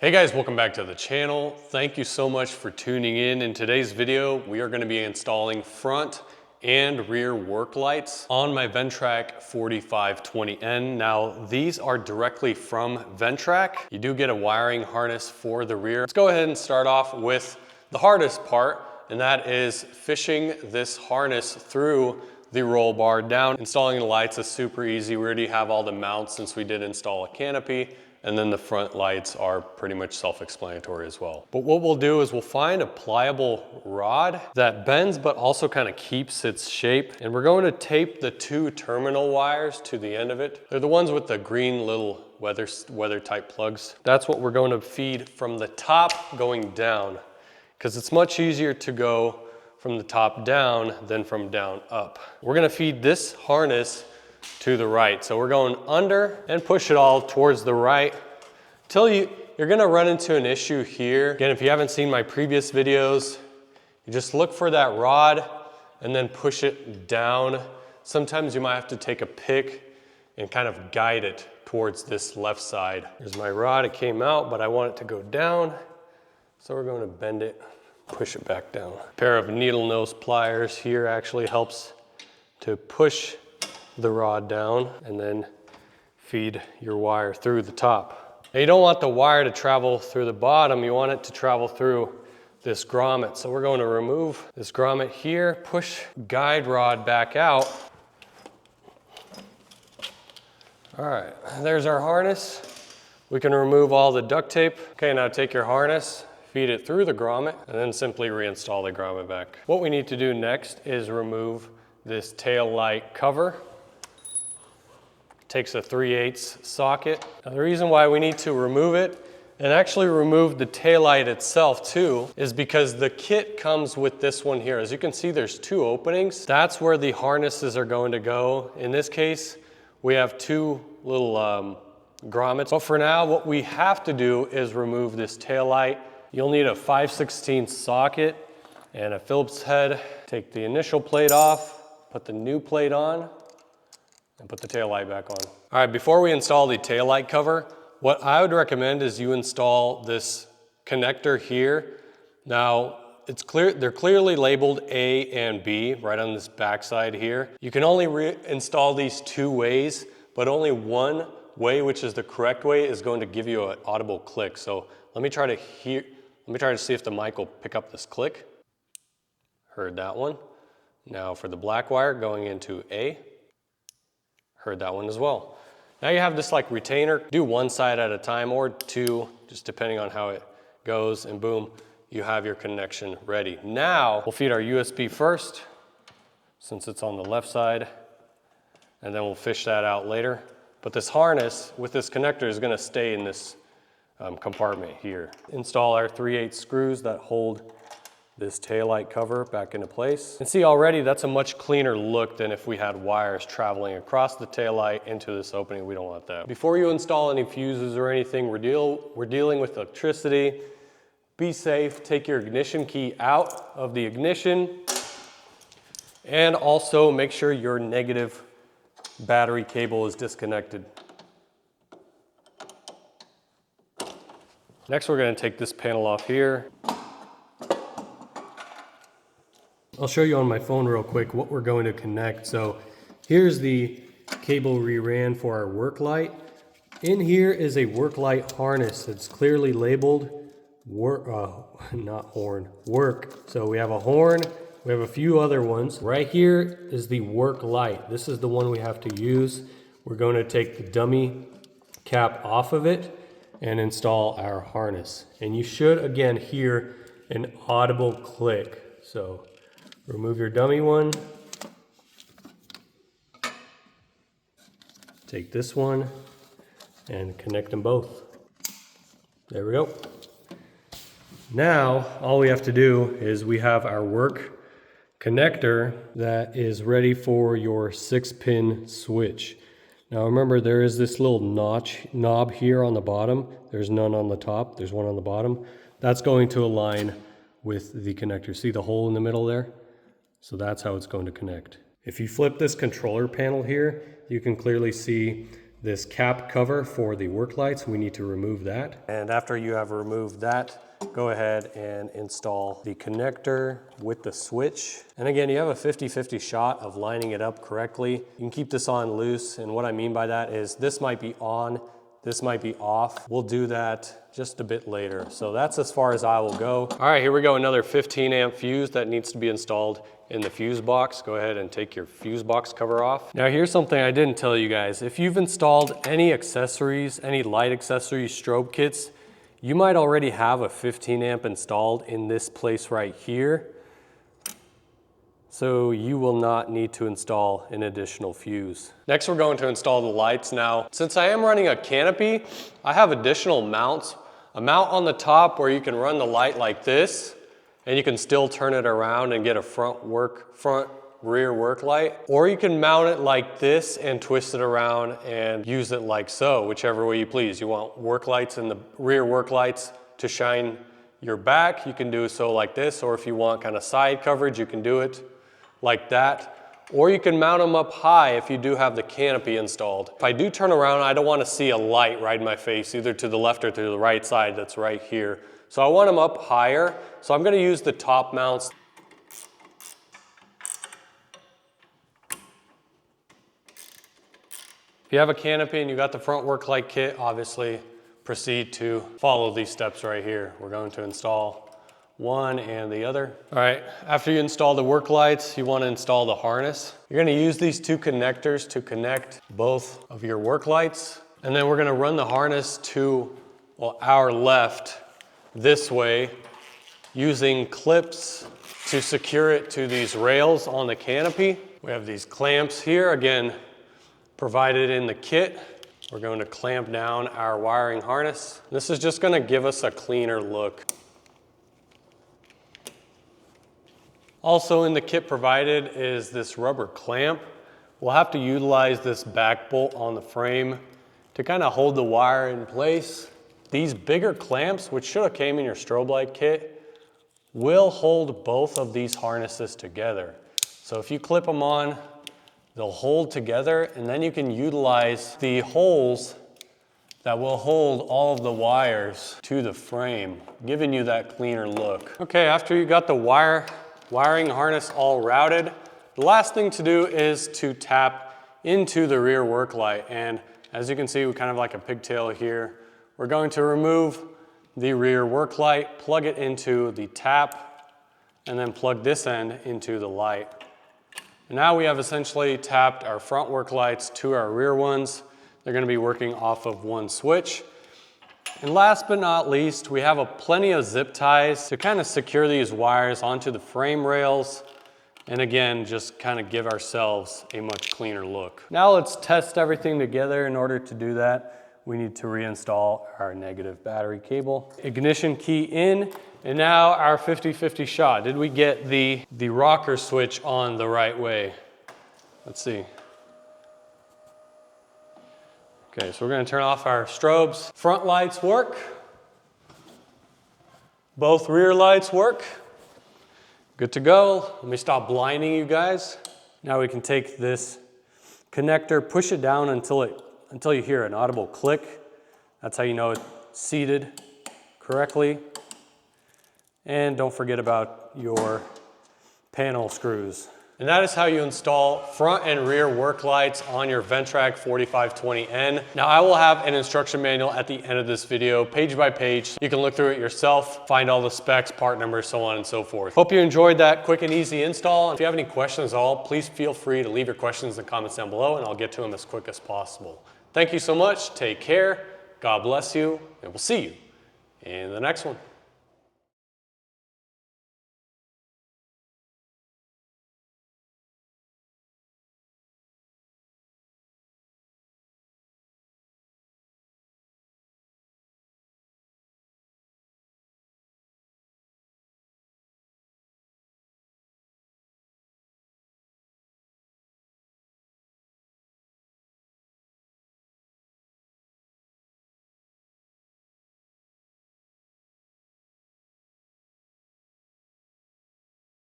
Hey guys, welcome back to the channel. Thank you so much for tuning in. In today's video, we are going to be installing front and rear work lights on my Ventrac 4520n. Now, these are directly from Ventrac. You do get a wiring harness for the rear. Let's go ahead and start off with the hardest part, and that is fishing this harness through the roll bar down. Installing the lights is super easy. We already have all the mounts since we did install a canopy. And then the front lights are pretty much self-explanatory as well. But what we'll do is we'll find a pliable rod that bends but also kind of keeps its shape. And we're going to tape the two terminal wires to the end of it. They're the ones with the green little weather type plugs. That's what we're going to feed from the top going down, because it's much easier to go from the top down than from down up. We're gonna feed this harness to the right. So we're going under and push it all towards the right till you're gonna run into an issue here. Again, if you haven't seen my previous videos, you just look for that rod and then push it down. Sometimes you might have to take a pick and kind of guide it towards this left side. Here's my rod, it came out, but I want it to go down. So we're going to bend it, push it back down. A pair of needle nose pliers here actually helps to push the rod down and then feed your wire through the top. Now you don't want the wire to travel through the bottom, you want it to travel through this grommet. So we're going to remove this grommet here, push guide rod back out. All right, there's our harness. We can remove all the duct tape. Okay, now take your harness, feed it through the grommet, and then simply reinstall the grommet back. What we need to do next is remove this tail light cover. Takes a 3/8 socket. Now the reason why we need to remove it and actually remove the taillight itself too is because the kit comes with this one here. As you can see, there's two openings. That's where the harnesses are going to go. In this case, we have two little grommets. But for now, what we have to do is remove this taillight. You'll need a 5/16 socket and a Phillips head. Take the initial plate off, put the new plate on, and put the tail light back on. All right, before we install the tail light cover, what I would recommend is you install this connector here. Now, they're clearly labeled A and B right on this back side here. You can only install these two ways, but only one way, which is the correct way, is going to give you an audible click. So let me try to see if the mic will pick up this click. Heard that one. Now for the black wire going into A. Heard that one as well. Now you have this like retainer. Do one side at a time or two, just depending on how it goes, and boom, you have your connection ready. Now we'll feed our USB first, since it's on the left side, and then we'll fish that out later. But this harness with this connector is gonna stay in this compartment here. Install our 3/8 screws that hold this taillight cover back into place. And see, already that's a much cleaner look than if we had wires traveling across the taillight into this opening. We don't want that. Before you install any fuses or anything, we're dealing with electricity. Be safe, take your ignition key out of the ignition, and also make sure your negative battery cable is disconnected. Next, we're gonna take this panel off here. I'll show you on my phone real quick what we're going to connect. So here's the cable we ran for our work light. In here is a work light harness that's clearly labeled work. So we have a horn, we have a few other ones. Right here is the work light. This is the one we have to use. We're going to take the dummy cap off of it and install our harness. And you should, again, hear an audible click. So remove your dummy one. Take this one and connect them both. There we go. Now, all we have to do is we have our work connector that is ready for your 6-pin switch. Now remember, there is this little knob here on the bottom. There's none on the top, there's one on the bottom. That's going to align with the connector. See the hole in the middle there? So that's how it's going to connect. If you flip this controller panel here, you can clearly see this cap cover for the work lights. We need to remove that. And after you have removed that, go ahead and install the connector with the switch. And again, you have a 50-50 shot of lining it up correctly. You can keep this on loose, and what I mean by that is this might be on, this might be off. We'll do that just a bit later. So that's as far as I will go. All right, here we go, another 15 amp fuse that needs to be installed in the fuse box. Go ahead and take your fuse box cover off. Now here's something I didn't tell you guys. If you've installed any accessories, any light accessories, strobe kits, you might already have a 15 amp installed in this place right here. So you will not need to install an additional fuse. Next, we're going to install the lights. Now, since I am running a canopy, I have additional mounts. A mount on the top where you can run the light like this, and you can still turn it around and get a front rear work light. Or you can mount it like this and twist it around and use it like so, whichever way you please. You want work lights and the rear work lights to shine your back, you can do so like this, or if you want kind of side coverage, you can do it like that. Or you can mount them up high if you do have the canopy installed. If I do turn around, I don't want to see a light right in my face, either to the left or to the right side that's right here. So I want them up higher, so I'm going to use the top mounts. If you have a canopy and you got the front work light kit, obviously proceed to follow these steps right here. We're going to install one and the other. All right, after you install the work lights, you want to install the harness. You're going to use these two connectors to connect both of your work lights. And then we're going to run the harness to our left this way, using clips to secure it to these rails on the canopy. We have these clamps here, again, provided in the kit. We're going to clamp down our wiring harness. This is just going to give us a cleaner look. Also in the kit provided is this rubber clamp. We'll have to utilize this back bolt on the frame to kind of hold the wire in place. These bigger clamps, which should have came in your strobe light kit, will hold both of these harnesses together. So if you clip them on, they'll hold together, and then you can utilize the holes that will hold all of the wires to the frame, giving you that cleaner look. Okay, after you got the wiring harness all routed, the last thing to do is to tap into the rear work light. And as you can see, we kind of like a pigtail here. We're going to remove the rear work light, plug it into the tap, and then plug this end into the light. And now we have essentially tapped our front work lights to our rear ones. They're going to be working off of one switch. And last but not least, we have plenty of zip ties to kind of secure these wires onto the frame rails. And again, just kind of give ourselves a much cleaner look. Now let's test everything together. In order to do that, we need to reinstall our negative battery cable. Ignition key in, and now our 50-50 shot. Did we get the rocker switch on the right way? Let's see. Okay, so we're gonna turn off our strobes. Front lights work. Both rear lights work. Good to go. Let me stop blinding you guys. Now we can take this connector, push it down until you hear an audible click. That's how you know it's seated correctly. And don't forget about your panel screws. And that is how you install front and rear work lights on your Ventrac 4520n. Now I will have an instruction manual at the end of this video, page by page. You can look through it yourself, find all the specs, part numbers, so on and so forth. Hope you enjoyed that quick and easy install. If you have any questions at all, please feel free to leave your questions in the comments down below and I'll get to them as quick as possible. Thank you so much, take care, God bless you, and we'll see you in the next one.